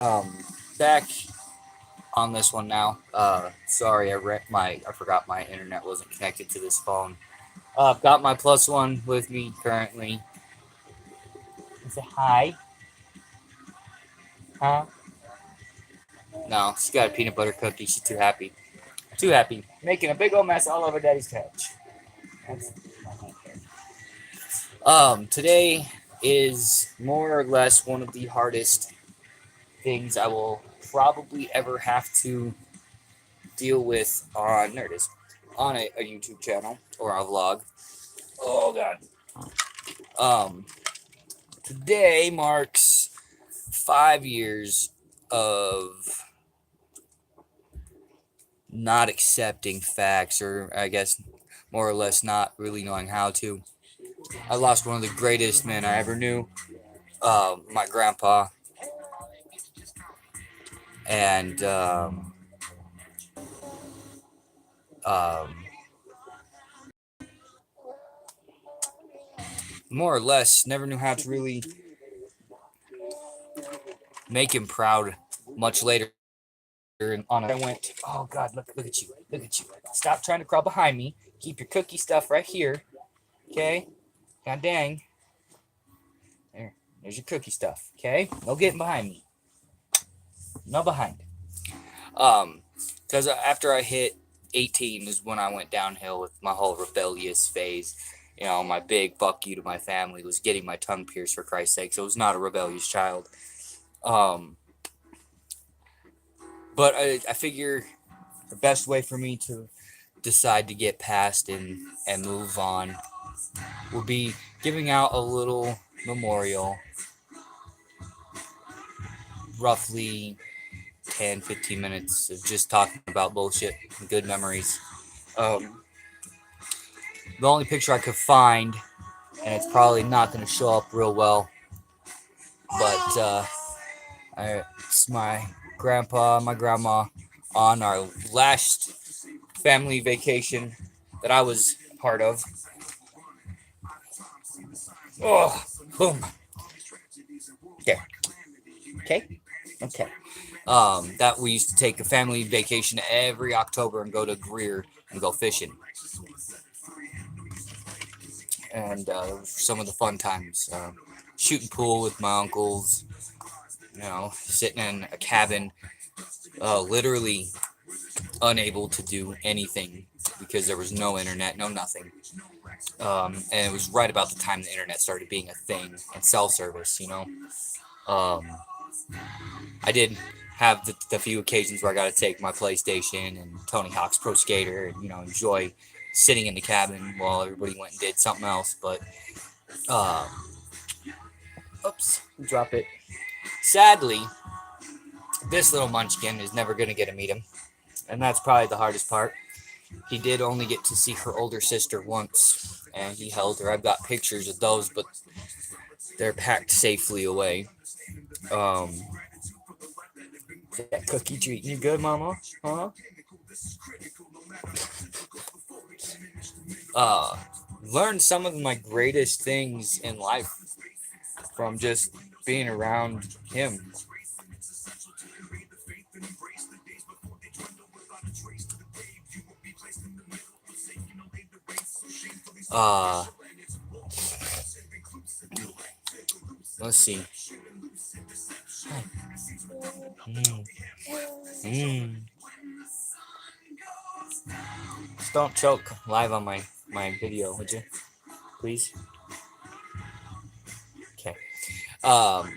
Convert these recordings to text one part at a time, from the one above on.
Um, Back on this one now. Sorry, I forgot my internet wasn't connected to this phone. I've got my plus one with me currently. Say hi, huh? No, she's got a peanut butter cookie. She's too happy. Too happy. Making a big old mess all over Daddy's couch. That's Today is more or less one of the hardest things I will probably ever have to deal with on Nerdist, on a YouTube channel or a vlog. Oh god. Um, Today marks 5 years of not accepting facts, or I guess more or less not really knowing how to. I lost one of the greatest men I ever knew, my grandpa, and um, more or less never knew how to really make him proud. Much later, I went, oh God, look at you, look at you. Stop trying to crawl behind me. Keep your cookie stuff right here, okay? God dang. There's your cookie stuff, okay? No getting behind me. No behind. Um, because after I hit 18 is when I went downhill with my whole rebellious phase. You know, my big fuck you to my family was getting my tongue pierced, for Christ's sake. So I was not a rebellious child. Um, but I figure the best way for me to decide to get past and move on will be giving out a little memorial, roughly 10, 15 minutes of just talking about bullshit and good memories. Um, the only picture I could find, and it's probably not going to show up real well, but it's my grandpa, my grandma on our last family vacation that I was part of. Oh, boom. Okay. Okay. Okay. That we used to take a family vacation every October and go to Greer and go fishing. And some of the fun times. Shooting pool with my uncles, sitting in a cabin, literally unable to do anything because there was no internet, no nothing. And it was right about the time the internet started being a thing and cell service. Um, I did have the few occasions where I got to take my PlayStation and Tony Hawk's Pro Skater and, enjoy sitting in the cabin while everybody went and did something else. But, uh, oops, drop it. Sadly, this little munchkin is never going to get to meet him. And that's probably the hardest part. He did only get to see her older sister once, and he held her. I've got pictures of those, but they're packed safely away. Um, that cookie treating you good, Mama? Huh? Uh, Learned some of my greatest things in life from just being around him. Uh, let's see. Mm. Mm. Just don't choke live on my video, would you? Please. Okay. Um,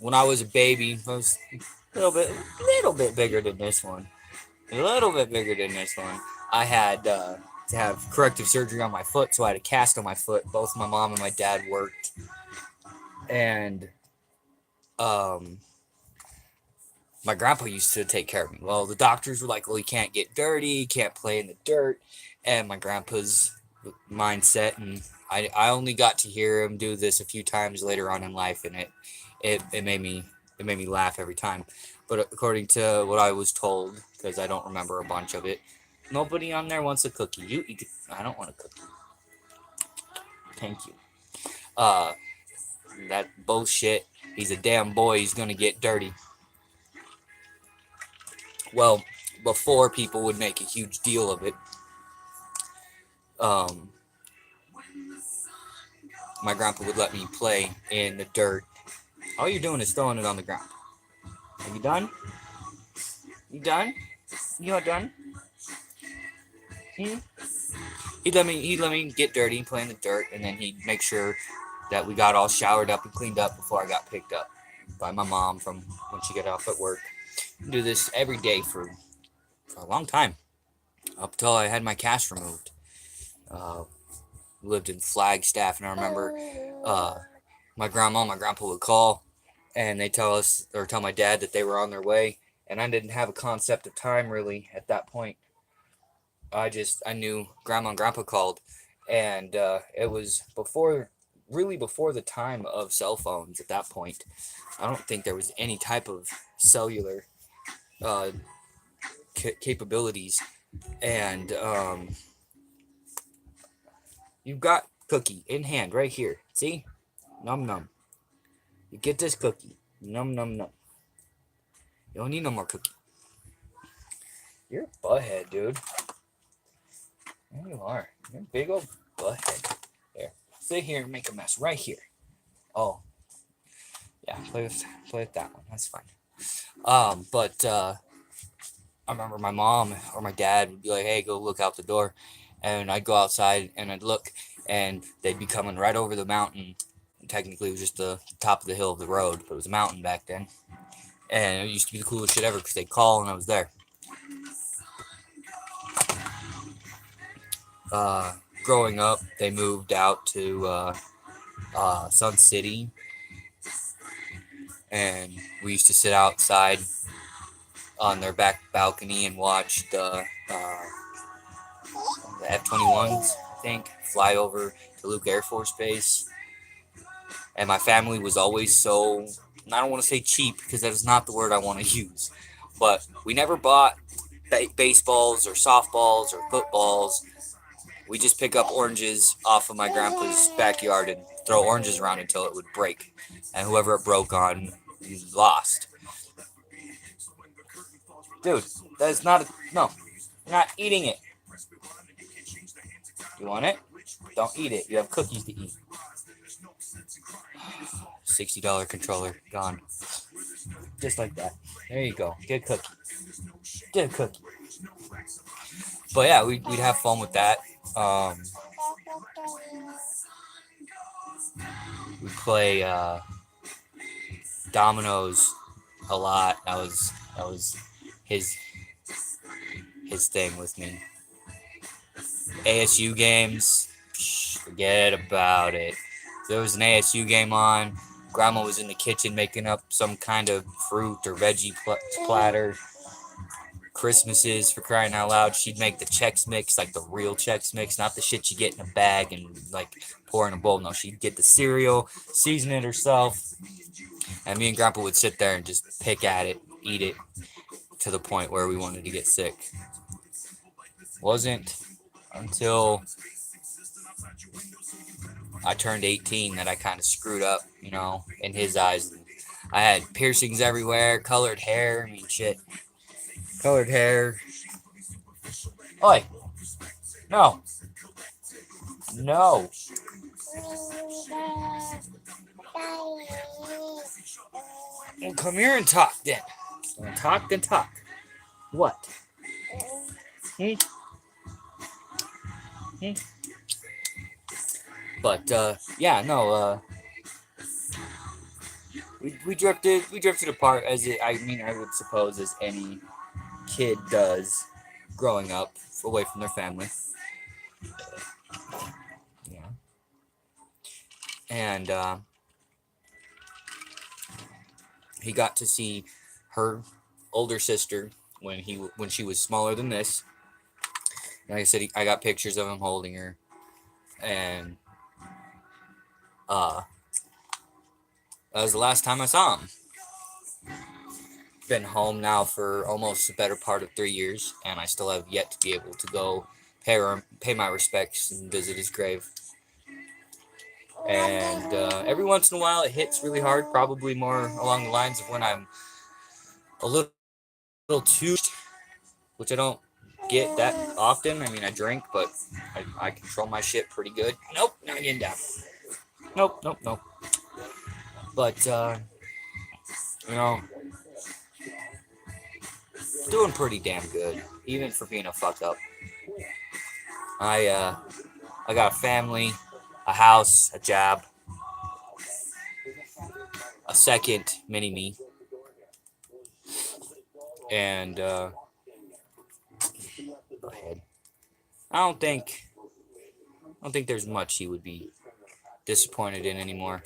when I was a baby, I was little bit bigger than this one. A little bit bigger than this one. I had to have corrective surgery on my foot, so I had a cast on my foot. Both my mom and my dad worked, and um, my grandpa used to take care of me. Well, the doctors were like, "Well, you can't get dirty, you can't play in the dirt," and my grandpa's mindset, and I only got to hear him do this a few times later on in life, and it made me laugh every time. But according to what I was told, because I don't remember a bunch of it, nobody on there wants a cookie. You eat. I don't want a cookie. Thank you. Uh, that bullshit. He's a damn boy. He's gonna get dirty. Well, before people would make a huge deal of it, um, my grandpa would let me play in the dirt. All you're doing is throwing it on the ground. Are you done? You done? You not done? Hmm? He'd let me get dirty, play in the dirt, and then he'd make sure that we got all showered up and cleaned up before I got picked up by my mom from when she got off at work. I'd do this every day for a long time, up till I had my cast removed. Uh, Lived in Flagstaff, and I remember uh, my grandma and my grandpa would call, and they tell us or tell my dad that they were on their way, and I didn't have a concept of time really at that point. I knew grandma and grandpa called, and it was before the time of cell phones. At that point, I don't think there was any type of cellular uh, capabilities, and you've got cookie in hand right here. See, num num. You get this cookie, num num num. You don't need no more cookie. You're a butthead, dude. There you are. You're a big old butthead. There, sit here and make a mess right here. Oh, yeah, play with that one. That's fine. But I remember my mom or my dad would be like, "Hey, go look out the door," and I'd go outside and I'd look, and they'd be coming right over the mountain. Technically, it was just the top of the hill of the road, but it was a mountain back then, and it used to be the coolest shit ever because they'd call and I was there. Uh, Growing up, they moved out to Sun City, and we used to sit outside on their back balcony and watch the F-21s, I think, fly over to Luke Air Force Base. And my family was always so, I don't want to say cheap because that is not the word I want to use, but we never bought baseballs or softballs or footballs. We just pick up oranges off of my grandpa's backyard and throw oranges around until it would break. And whoever it broke on, lost. Dude, that is not a, no, you're not eating it. You want it? Don't eat it. You have cookies to eat. $60 controller gone. Just like that. There you go. Get a cookie. Get a cookie. But yeah, we'd have fun with that. We play dominoes a lot. That was his his thing with me. ASU games, forget about it. If there was an ASU game on, Grandma was in the kitchen making up some kind of fruit or veggie platter. Christmases, for crying out loud, she'd make the Chex Mix, like the real Chex Mix, not the shit you get in a bag and like pour in a bowl. No, she'd get the cereal, season it herself, and me and Grandpa would sit there and just pick at it, eat it, to the point where we wanted to get sick. Wasn't until I turned 18 that I kind of screwed up, in his eyes. I had piercings everywhere, colored hair. I mean, shit. Colored hair. Oi! No! No! Well, come here and talk then. Talk then talk. What? Hmm? Hmm? But yeah, no. We drifted apart I would suppose as any kid does, growing up away from their family. Yeah, and he got to see her older sister when she was smaller than this. Like I said, I got pictures of him holding her, and uh, that was the last time I saw him. Been home now for almost the better part of 3 years, and I still have yet to be able to go pay my respects and visit his grave. And every once in a while, it hits really hard. Probably more along the lines of when I'm a little too which I don't get that often. I mean, I drink, but I control my shit pretty good. Nope, not getting down. Nope, nope, nope. But, you know, doing pretty damn good, even for being a fuck up. I got a family, a house, a job, a second mini-me, and, go ahead. I don't think there's much he would be disappointed in anymore.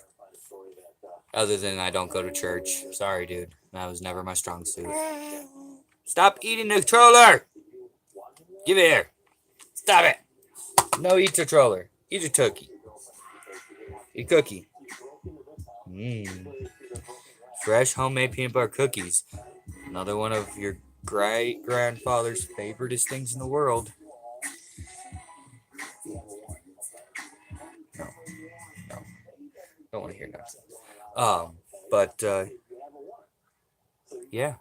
Other than I don't go to church. Sorry, dude. That was never my strong suit. Stop eating the controller! Give it here. Stop it. No, eat the controller. Eat a cookie. Eat cookie. Fresh homemade peanut butter cookies. Another one of your great-grandfather's favoriteest things in the world. No. Don't want to hear that. But, yeah.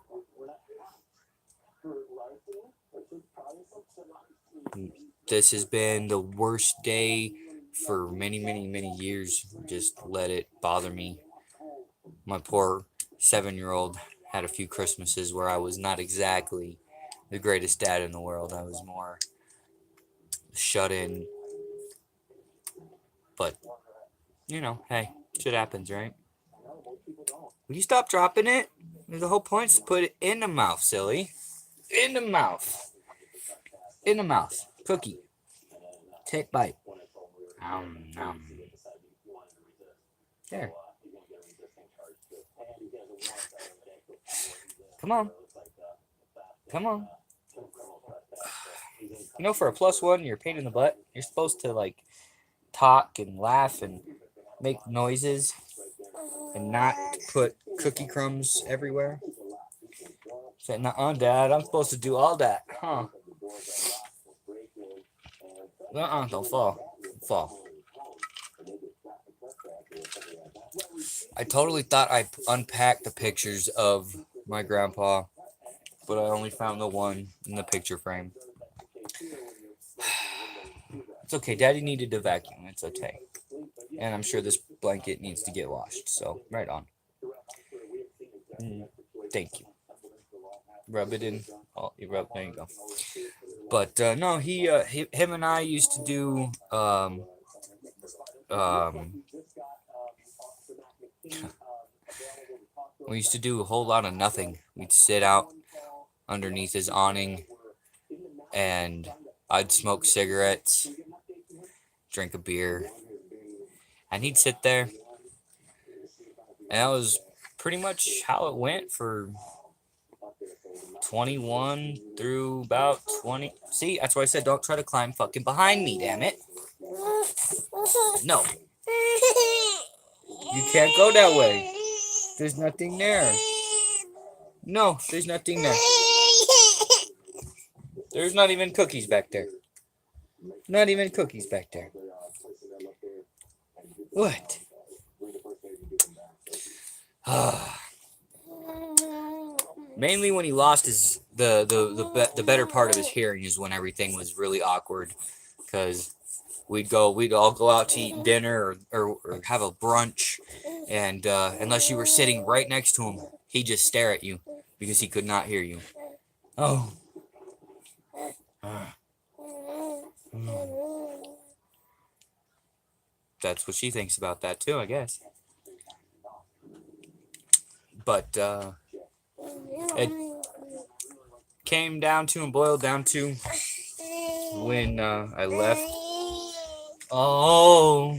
This has been the worst day for many, many, many years. Just let it bother me. My poor 7-year-old had a few Christmases where I was not exactly the greatest dad in the world. I was more shut in. But, you know, hey, shit happens, right? Will you stop dropping it? The whole point's to put it in the mouth, silly. In the mouth. In the mouth. Cookie. Take bite. There. Come on. Come on. You know, for a +1, you're a pain in the butt. You're supposed to, like, talk and laugh and make noises and not put cookie crumbs everywhere. Say, nuh-uh, Dad, I'm supposed to do all that, huh? Don't fall. Don't fall. I totally thought I unpacked the pictures of my grandpa, but I only found the one in the picture frame. It's okay. Daddy needed to vacuum. It's okay. And I'm sure this blanket needs to get washed. So, right on. Thank you. Rub it in. Oh, you rub. There you go. But no, him and I used to do we used to do a whole lot of nothing. We'd sit out underneath his awning, and I'd smoke cigarettes, drink a beer, and he'd sit there. And that was pretty much how it went for 21 through about 20. See, that's why I said don't try to climb fucking behind me, damn it. No. You can't go that way. There's nothing there. No, there's nothing there. There's not even cookies back there. Not even cookies back there. What? Mainly when he lost his the better part of his hearing is when everything was really awkward, because we'd all go out to eat dinner or have a brunch, and unless you were sitting right next to him, he'd just stare at you because he could not hear you. Oh. That's what she thinks about that too, I guess. But it came down to and boiled down to when I left. Oh,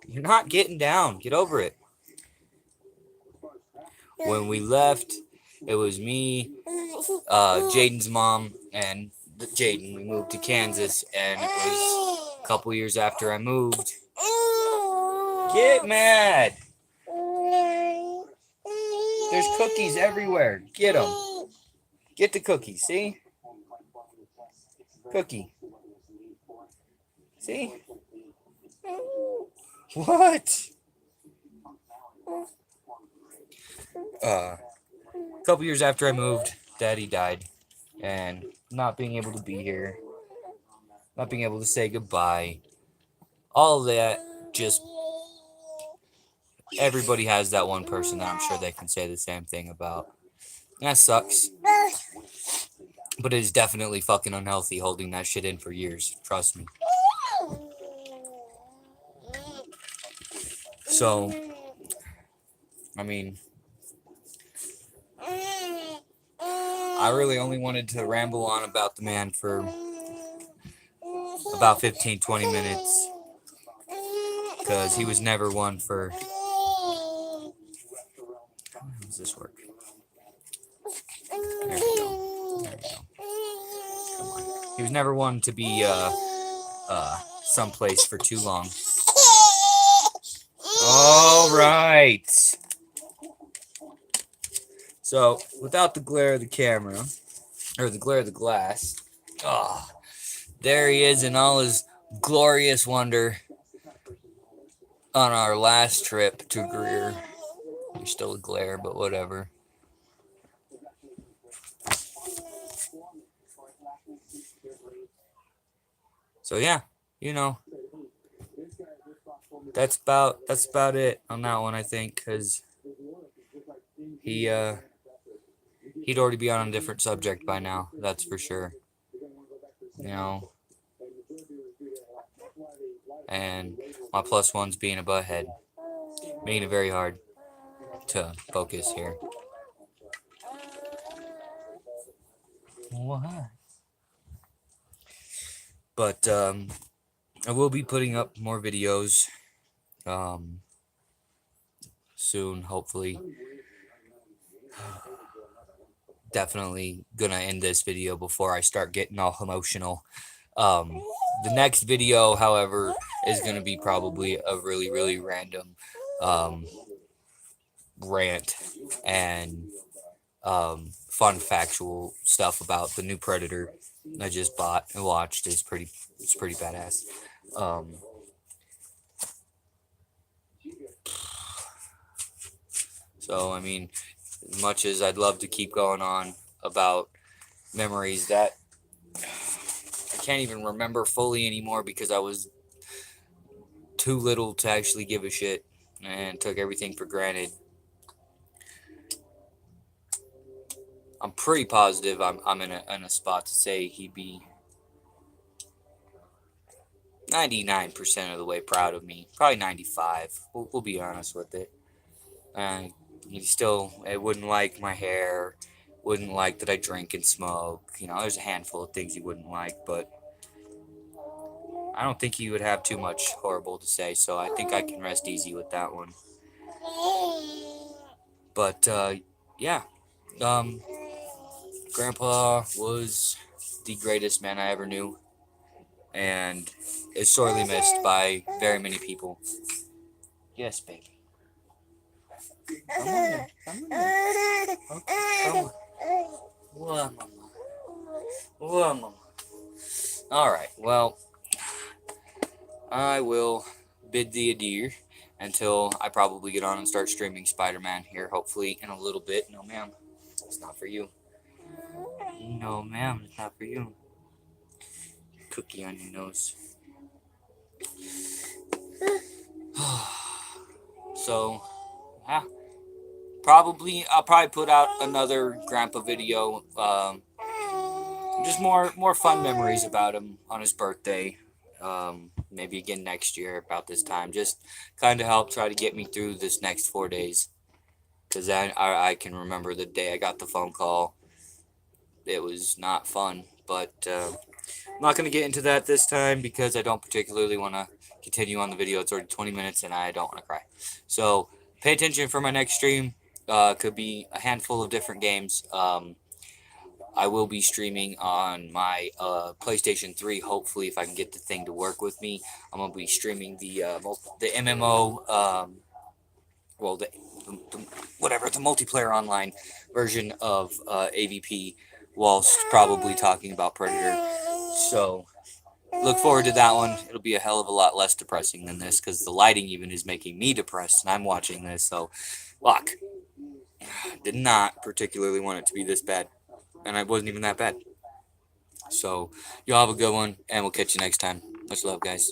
you're not getting down. Get over it. When we left, it was me, Jaden's mom, and Jaden. We moved to Kansas, and it was a couple years after I moved. Get mad. There's cookies everywhere. Get them. Get the cookies, see? Cookie. See? What? A couple years after I moved, Daddy died, and not being able to be here, not being able to say goodbye, all of that, just everybody has that one person that I'm sure they can say the same thing about. And that sucks. But it is definitely fucking unhealthy holding that shit in for years. Trust me. So, I mean, I really only wanted to ramble on about the man for about 15-20 minutes. Because he was never one for... How does this work? There we go. There we go. Come on. He was never one to be someplace for too long. All right. So, without the glare of the camera, or the glare of the glass, there he is in all his glorious wonder on our last trip to Greer. There's still a glare, but whatever. So yeah, you know, that's about it on that one, I think, because he'd already be on a different subject by now, that's for sure. You know, and my plus one's being a butthead, making it very hard to focus here. What? But I will be putting up more videos soon, hopefully. Definitely gonna end this video before I start getting all emotional. The next video, however, is gonna be probably a really, really random rant and fun factual stuff about the new Predator I just bought and watched. It's pretty badass. So I mean, as much as I'd love to keep going on about memories that I can't even remember fully anymore because I was too little to actually give a shit and took everything for granted. I'm pretty positive I'm in a spot to say he'd be 99% of the way proud of me. Probably 95. We'll be honest with it. He still wouldn't like my hair, wouldn't like that I drink and smoke. You know, there's a handful of things he wouldn't like, but I don't think he would have too much horrible to say, so I think I can rest easy with that one. But, yeah. Grandpa was the greatest man I ever knew, and is sorely missed by very many people. Yes, baby. Come on there. Come on there. Okay, come on. Whoa, mama. Whoa, mama. Alright, well, I will bid thee adieu until I probably get on and start streaming Spider-Man here, hopefully, in a little bit. No, ma'am. It's not for you. No, ma'am. It's not for you. Cookie on your nose. So, yeah. I'll probably put out another Grandpa video. Just more fun memories about him on his birthday. Maybe again next year about this time. Just kind of help try to get me through this next 4 days. Because I can remember the day I got the phone call. It was not fun. But I'm not going to get into that this time because I don't particularly want to continue on the video. It's already 20 minutes and I don't want to cry. So pay attention for my next stream. Could be a handful of different games. I will be streaming on my PlayStation 3, hopefully, if I can get the thing to work with me. I'm going to be streaming the MMO, the multiplayer online version of AVP, whilst probably talking about Predator. So, look forward to that one. It'll be a hell of a lot less depressing than this, because the lighting even is making me depressed, and I'm watching this, so, fuck. Did not particularly want it to be this bad. and I wasn't even that bad. So, y'all have a good one, and we'll catch you next time. Much love, guys.